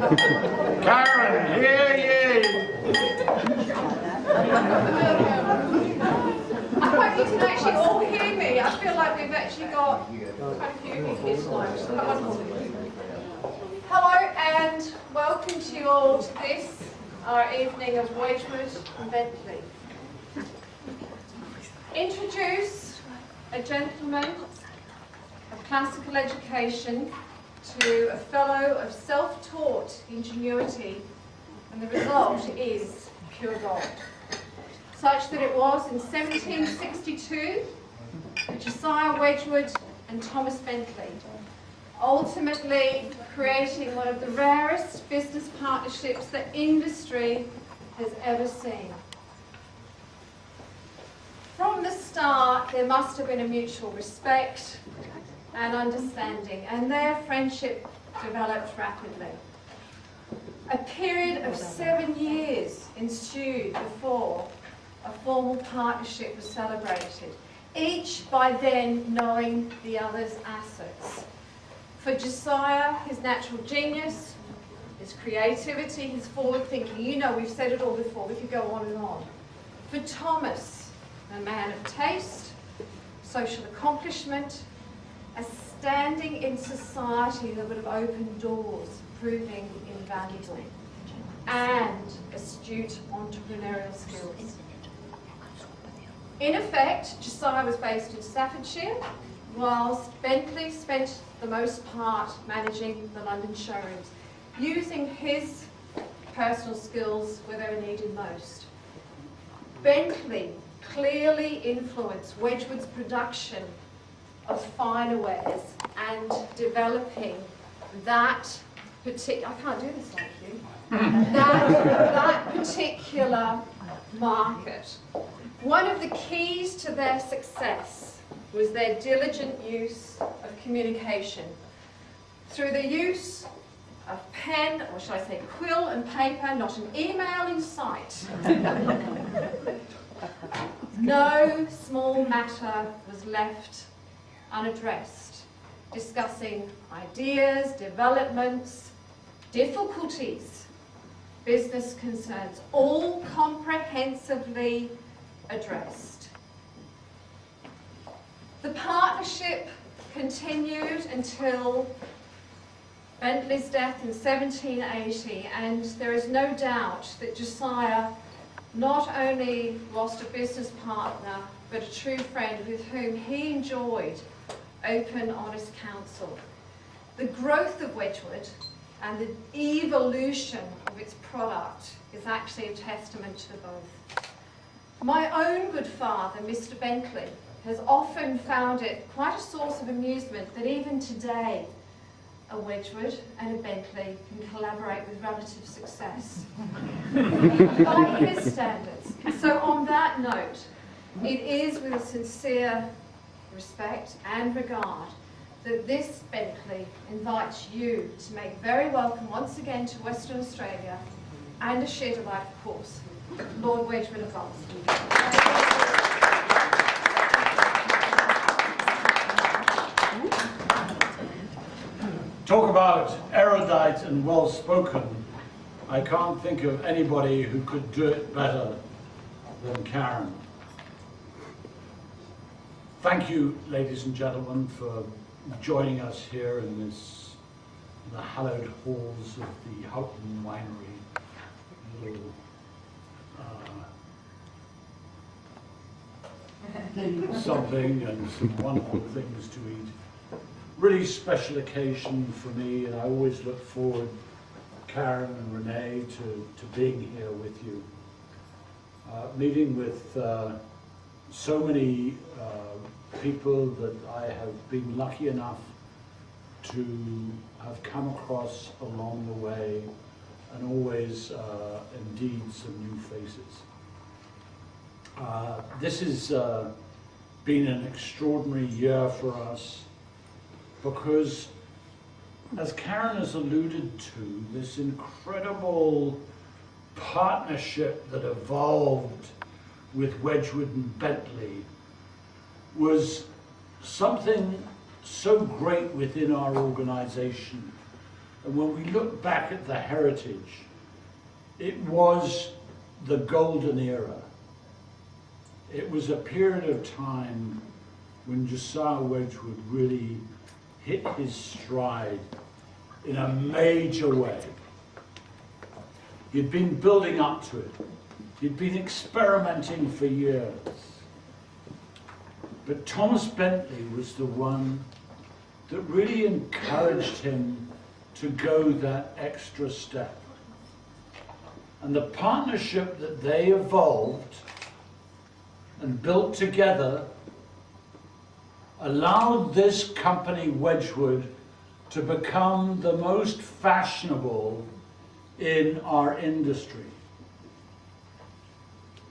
Karen, hear ye! I hope you can actually all hear me. I feel like we've actually got quite a few people here tonight. So wonderful. Hello and welcome to you all to this, our evening of Wedgwood and Bentley. Introduce a gentleman of classical education to a fellow of self-taught ingenuity, and the result is pure gold. Such that it was in 1762 that Josiah Wedgwood and Thomas Bentley, ultimately creating one of the rarest business partnerships that industry has ever seen. From the start, there must have been a mutual respect and understanding, and their friendship developed rapidly. A period of 7 years ensued before a formal partnership was celebrated, each by then knowing the other's assets. For Josiah, his natural genius, his creativity, his forward thinking. You know, we've said it all before, we could go on and on. For Thomas, a man of taste, social accomplishment, a standing in society that would have opened doors, proving invaluable, and astute entrepreneurial skills. In effect, Josiah was based in Staffordshire, whilst Bentley spent the most part managing the London showrooms, using his personal skills where they were needed most. Bentley clearly influenced Wedgwood's production of finer wares and developing that particular, I can't do this like you, that particular market. One of the keys to their success was their diligent use of communication through the use of pen, or shall I say quill and paper, not an email in sight. No small matter was left unaddressed, discussing ideas, developments, difficulties, business concerns, all comprehensively addressed. The partnership continued until Bentley's death in 1780, and there is no doubt that Josiah not only lost a business partner, but a true friend with whom he enjoyed open, honest counsel. The growth of Wedgwood and the evolution of its product is actually a testament to both. My own good father, Mr. Bentley, has often found it quite a source of amusement that even today a Wedgwood and a Bentley can collaborate with relative success by his standards. So on that note, it is with a sincere respect and regard that this Bentley invites you to make very welcome once again to Western Australia, and a share of life, of course, Lord Wedgwood of Gold. Talk about erudite and well-spoken. I can't think of anybody who could do it better than Karen. Thank you, ladies and gentlemen, for joining us here in the hallowed halls of the Houghton Winery. Something and some wonderful things to eat. Really special occasion for me, and I always look forward, Karen and Renee, to being here with you. Meeting with so many people that I have been lucky enough to have come across along the way, and always indeed some new faces. This has been an extraordinary year for us, because, as Karen has alluded to, this incredible partnership that evolved with Wedgwood and Bentley was something so great within our organization And when we look back at the heritage, it was the golden era. It was a period of time when Josiah Wedgwood really hit his stride in a major way. He'd been building up to it. He'd been experimenting for years. But Thomas Bentley was the one that really encouraged him to go that extra step. And the partnership that they evolved and built together allowed this company, Wedgwood, to become the most fashionable in our industry.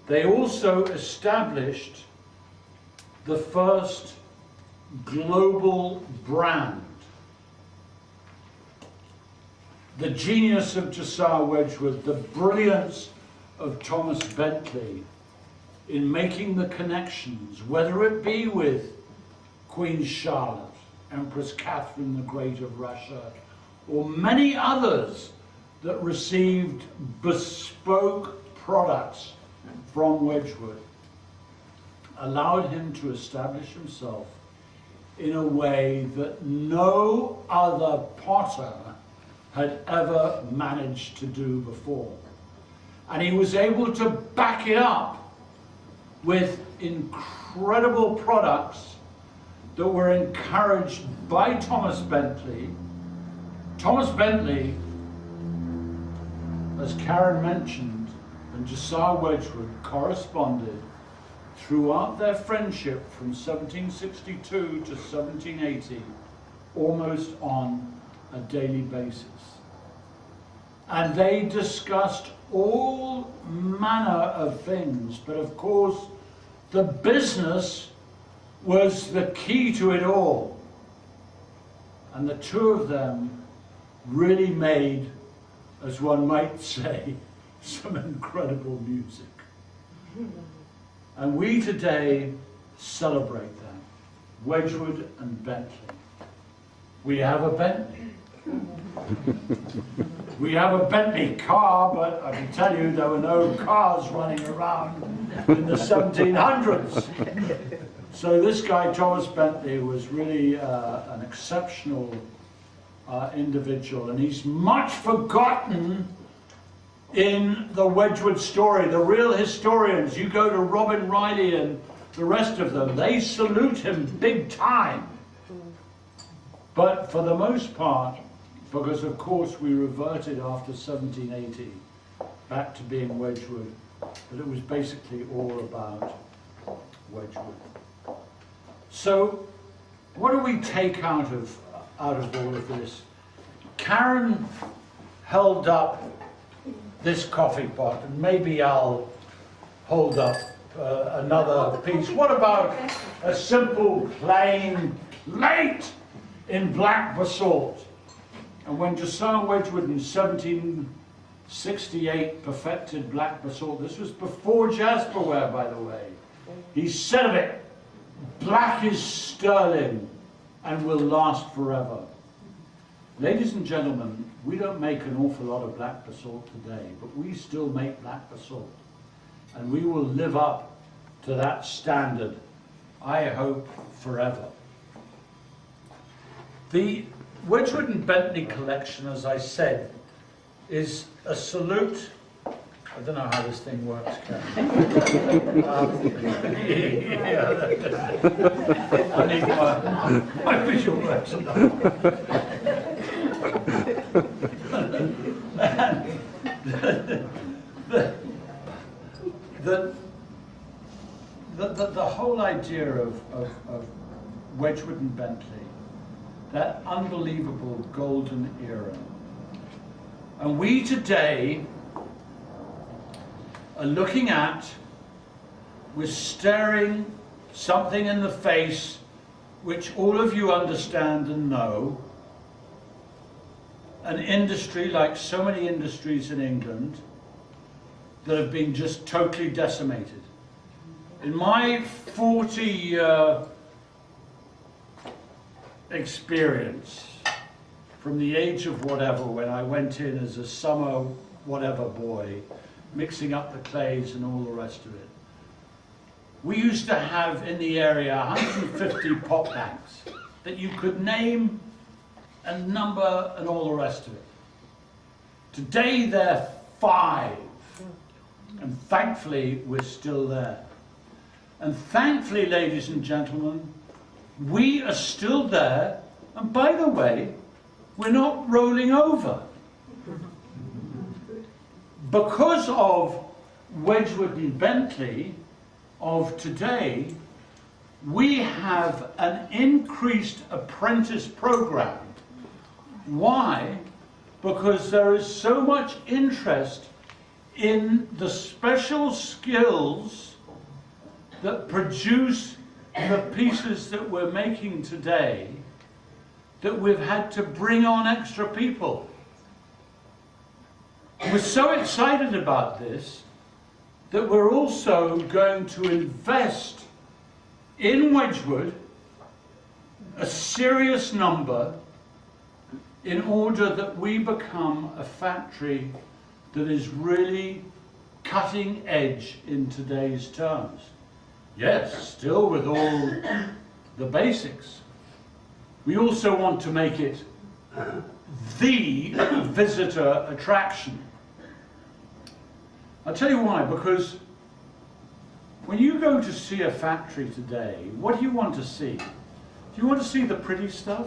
They also established the first global brand. The genius of Josiah Wedgwood, the brilliance of Thomas Bentley in making the connections, whether it be with Queen Charlotte, Empress Catherine the Great of Russia, or many others that received bespoke products from Wedgwood, allowed him to establish himself in a way that no other potter had ever managed to do before. And he was able to back it up with incredible products that were encouraged by Thomas Bentley. Thomas Bentley, as Karen mentioned, and Josiah Wedgwood corresponded throughout their friendship from 1762 to 1780, almost on a daily basis. And they discussed all manner of things, but of course the business was the key to it all. And the two of them really made, as one might say, some incredible music. And we today celebrate them, Wedgwood and Bentley. We have a Bentley. We have a Bentley car, but I can tell you there were no cars running around in the 1700s. So this guy, Thomas Bentley, was really an exceptional individual, and he's much forgotten in the Wedgwood story. The real historians, you go to Robin Riley and the rest of them, they salute him big time. But for the most part, because of course we reverted after 1780 back to being Wedgwood, but it was basically all about Wedgwood. So what do we take out of all of this? Karen held up this coffee pot, and maybe I'll hold up another piece. What about a simple plain plate in black basalt? And when Josiah Wedgwood in 1768 perfected black basalt, this was before jasperware, by the way, he said of it, "Black is sterling and will last forever." Ladies and gentlemen, we don't make an awful lot of black basalt today, but we still make black basalt. And we will live up to that standard, I hope, forever. The Wedgwood and Bentley collection, as I said, is a salute. I don't know how this thing works, Karen. I need my visual works. The whole idea of Wedgwood and Bentley, that unbelievable golden era. And we today are looking at, we're staring something in the face which all of you understand and know. An industry like so many industries in England that have been just totally decimated. In my 40-year experience from the age of whatever, when I went in as a summer whatever boy, mixing up the clays and all the rest of it. We used to have in the area 150 pot banks that you could name and number and all the rest of it. Today they're 5, and thankfully we're still there. And thankfully, ladies and gentlemen, we are still there, and by the way, we're not rolling over. Because of Wedgwood and Bentley of today, we have an increased apprentice program. Why? Because there is so much interest in the special skills that produce the pieces that we're making today, that we've had to bring on extra people. We're so excited about this that we're also going to invest in Wedgwood a serious number in order that we become a factory that is really cutting edge in today's terms. Yes, still with all the basics. We also want to make it the visitor attraction. I'll tell you why, because when you go to see a factory today, what do you want to see? Do you want to see the pretty stuff?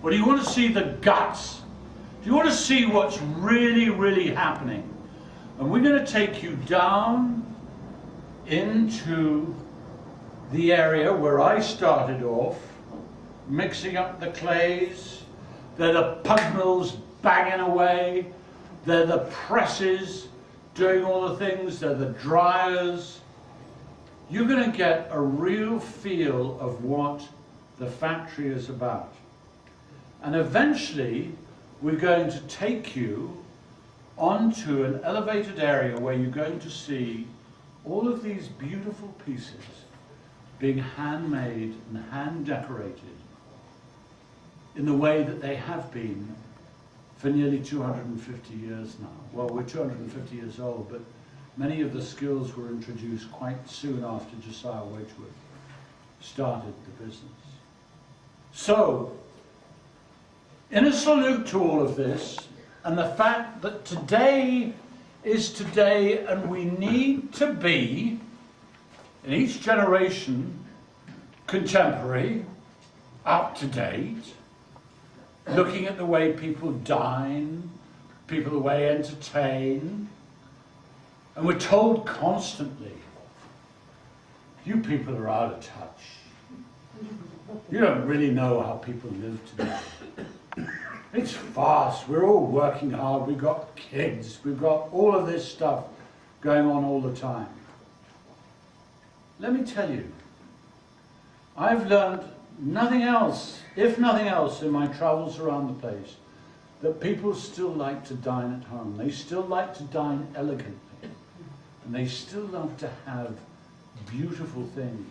Or do you want to see the guts? Do you want to see what's really, really happening? And we're going to take you down into the area where I started off, mixing up the clays. They're the pug mills banging away. They're the presses doing all the things. They're the dryers. You're going to get a real feel of what the factory is about. And eventually, we're going to take you onto an elevated area where you're going to see all of these beautiful pieces being handmade and hand decorated in the way that they have been for nearly 250 years now. Well, we're 250 years old, but many of the skills were introduced quite soon after Josiah Wedgwood started the business. So, in a salute to all of this, and the fact that today is today, and we need to be, in each generation, contemporary, up to date, looking at the way people dine, people the way entertain, and we're told constantly, you people are out of touch. You don't really know how people live today. It's fast, we're all working hard, we've got kids, we've got all of this stuff going on all the time. Let me tell you, I've learned nothing else, if nothing else, in my travels around the place, that people still like to dine at home. They still like to dine elegantly. And they still love to have beautiful things.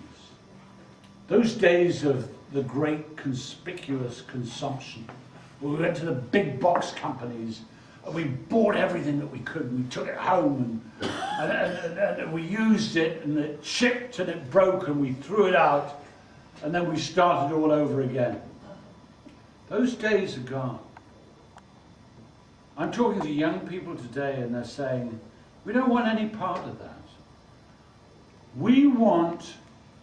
Those days of the great conspicuous consumption, where we went to the big box companies and we bought everything that we could and we took it home and we used it and it chipped and it broke and we threw it out and then we started all over again. Those days are gone. I'm talking to young people today and they're saying, we don't want any part of that. We want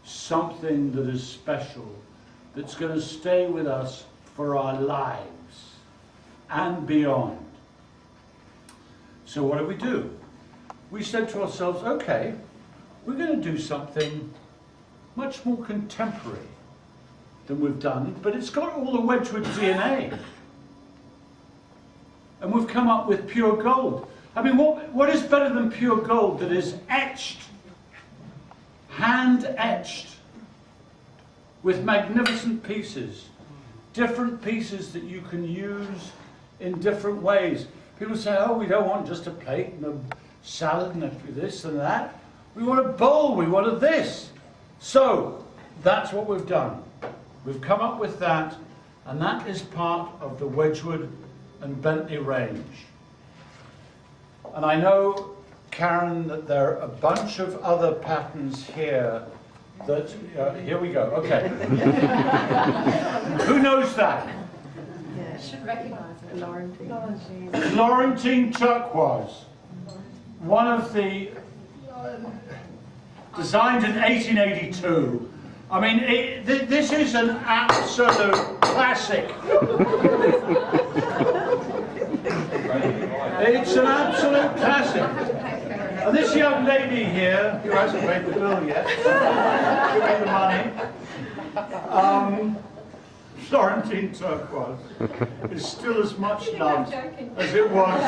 something that is special, that's going to stay with us for our lives and beyond. So what do? We said to ourselves, okay, we're going to do something much more contemporary than we've done, but it's got all the Wedgwood DNA. And we've come up with pure gold. I mean, what is better than pure gold that is etched, hand etched, with magnificent pieces, different pieces that you can use in different ways. People say, oh, we don't want just a plate and a salad and this and that. We want a bowl, we want a this. So, that's what we've done. We've come up with that, And that is part of the Wedgwood and Bentley range. And I know, Karen, that there are a bunch of other patterns here that, here we go, okay. Who knows that? I should recognize it. Florentine turquoise. One of the, designed in 1882. I mean, this is an absolute classic. It's an absolute classic. And this young lady here, who hasn't paid the bill yet, paid the money, Florentine turquoise is still as much loved as it was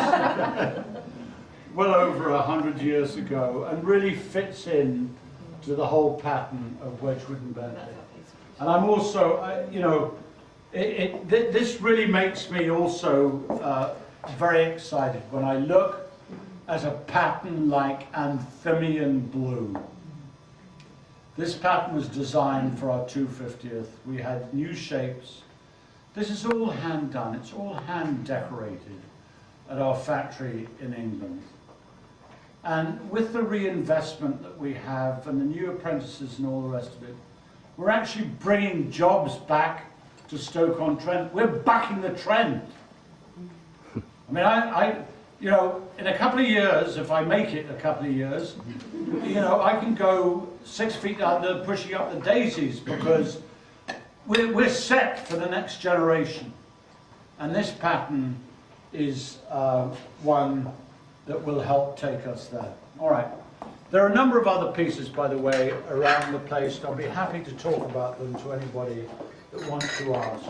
well over 100 years ago, and really fits in to the whole pattern of Wedgwood and Bentley. And I'm also, this really makes me also very excited when I look at a pattern like Anthemian Blue. This pattern was designed for our 250th. We had new shapes. This is all hand done. It's all hand decorated at our factory in England. And with the reinvestment that we have and the new apprentices and all the rest of it, we're actually bringing jobs back to Stoke-on-Trent. We're backing the trend. I mean, in a couple of years, if I make it a couple of years, I can go 6 feet under pushing up the daisies, because we're set for the next generation. And this pattern is one that will help take us there. All right. There are a number of other pieces, by the way, around the place. I'll be happy to talk about them to anybody that wants to ask.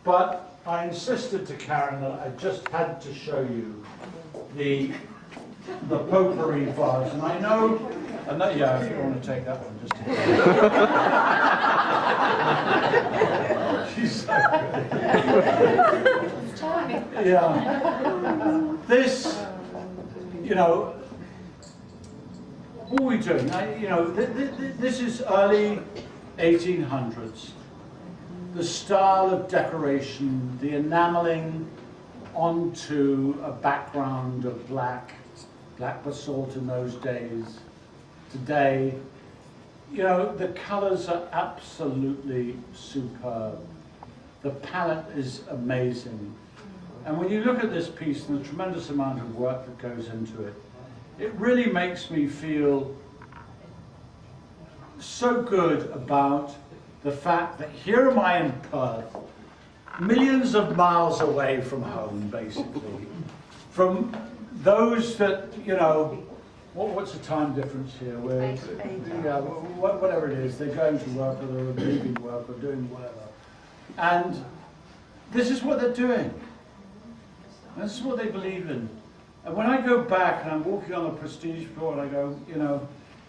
But I insisted to Karen that I just had to show you the potpourri vase. And I know, yeah, if you want to take that one, just she's so good. Yeah. This, what are we doing? This is early 1800s. The style of decoration, the enameling onto a background of black basalt in those days. Today, the colors are absolutely superb. The palette is amazing. And when you look at this piece and the tremendous amount of work that goes into it, it really makes me feel so good about the fact that here am I in Perth, millions of miles away from home, basically, from those that, what's the time difference here? Yeah, whatever it is, they're going to work or they're leaving work or doing whatever. And this is what they're doing. This is what they believe in. And when I go back and I'm walking on the prestige floor and I go,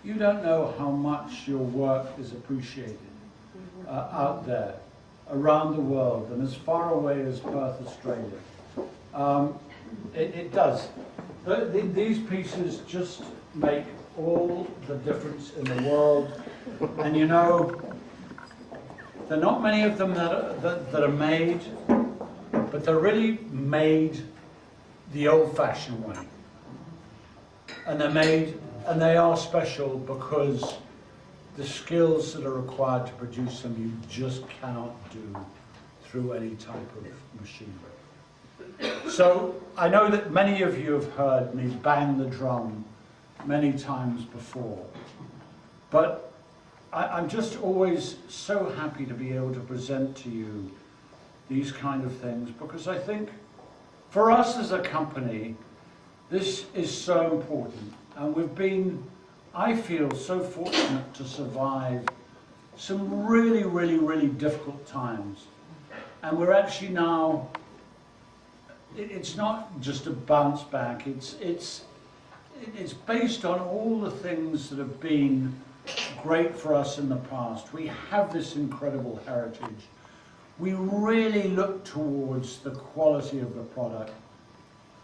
you don't know how much your work is appreciated out there, around the world, and as far away as Perth, Australia. It does. These pieces just make all the difference in the world. And there are not many of them that are made, but they're really made the old-fashioned way. And they're made, and they are special because the skills that are required to produce them you just cannot do through any type of machinery. So I know that many of you have heard me bang the drum many times before, but I'm just always so happy to be able to present to you these kind of things, because I think for us as a company, this is so important. And we've been, I feel, so fortunate to survive some really, really, really difficult times. And we're actually now, it's not just a bounce back, it's based on all the things that have been great for us in the past. We have this incredible heritage. We really look towards the quality of the product.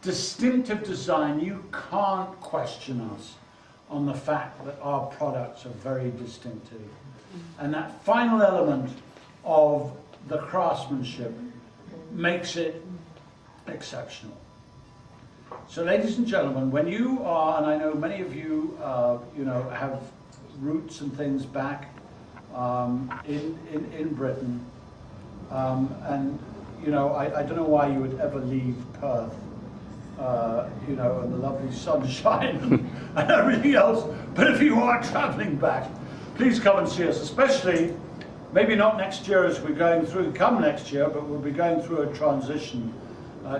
Distinctive design, you can't question us on the fact that our products are very distinctive. And that final element of the craftsmanship makes it exceptional. So, ladies and gentlemen, when you are, and I know many of you, you know, have roots and things back in Britain, and you know, I don't know why you would ever leave Perth, you know, and the lovely sunshine and everything else. But if you are travelling back, please come and see us, especially maybe not next year as we're going through, come next year, but we'll be going through a transition.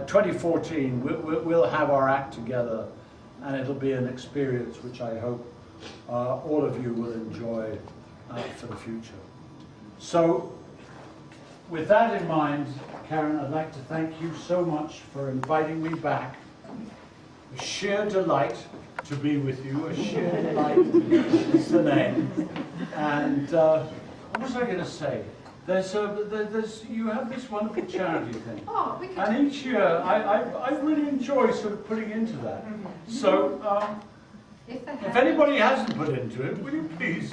2014, we'll have our act together, and it'll be an experience which I hope all of you will enjoy for the future. So, with that in mind, Karen, I'd like to thank you so much for inviting me back. A sheer delight to be with you, a sheer delight is the name. And what was I going to say? You have this wonderful charity thing. Oh, we could. And each year, I really enjoy sort of putting into that. So, if anybody hasn't put into it, will you please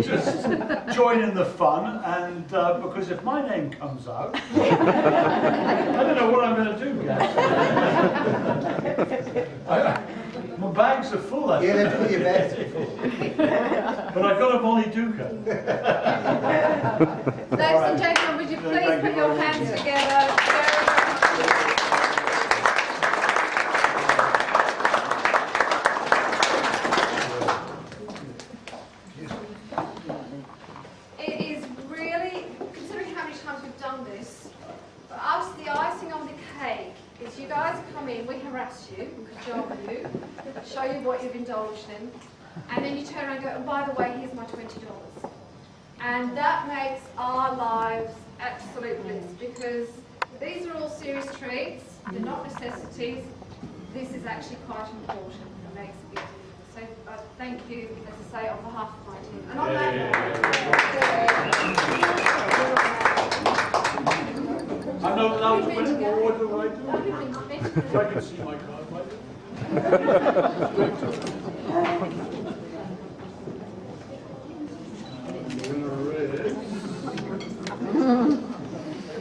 just join in the fun? And because if my name comes out, I don't know what I'm going to do, guys. My bags are full. Yeah, let's put your bags are full. But I've got a Molly Duca. Ladies and gentlemen, would you please put your hands together? It is really, considering how many times we've done this, for us the icing on the cake is you guys come in, we harass you, cajole you, show you what you've indulged in, and then you turn around and go, and by the way, here's my $20. And that makes our lives absolute bliss, because these are all serious treats, they're not necessities. This is actually quite important and makes a big difference. So thank you, as I say, on behalf of my team. And on that I'm not allowed to win, or what do I do? If I can see my card,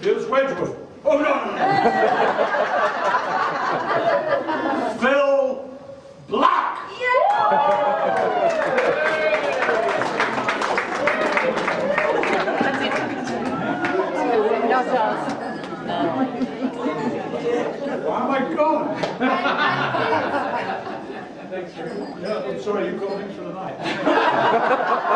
Here's Wedgwood. Oh no! Phil Black! Why am I gone? Thanks. Yeah, I'm sorry, you got things for the night.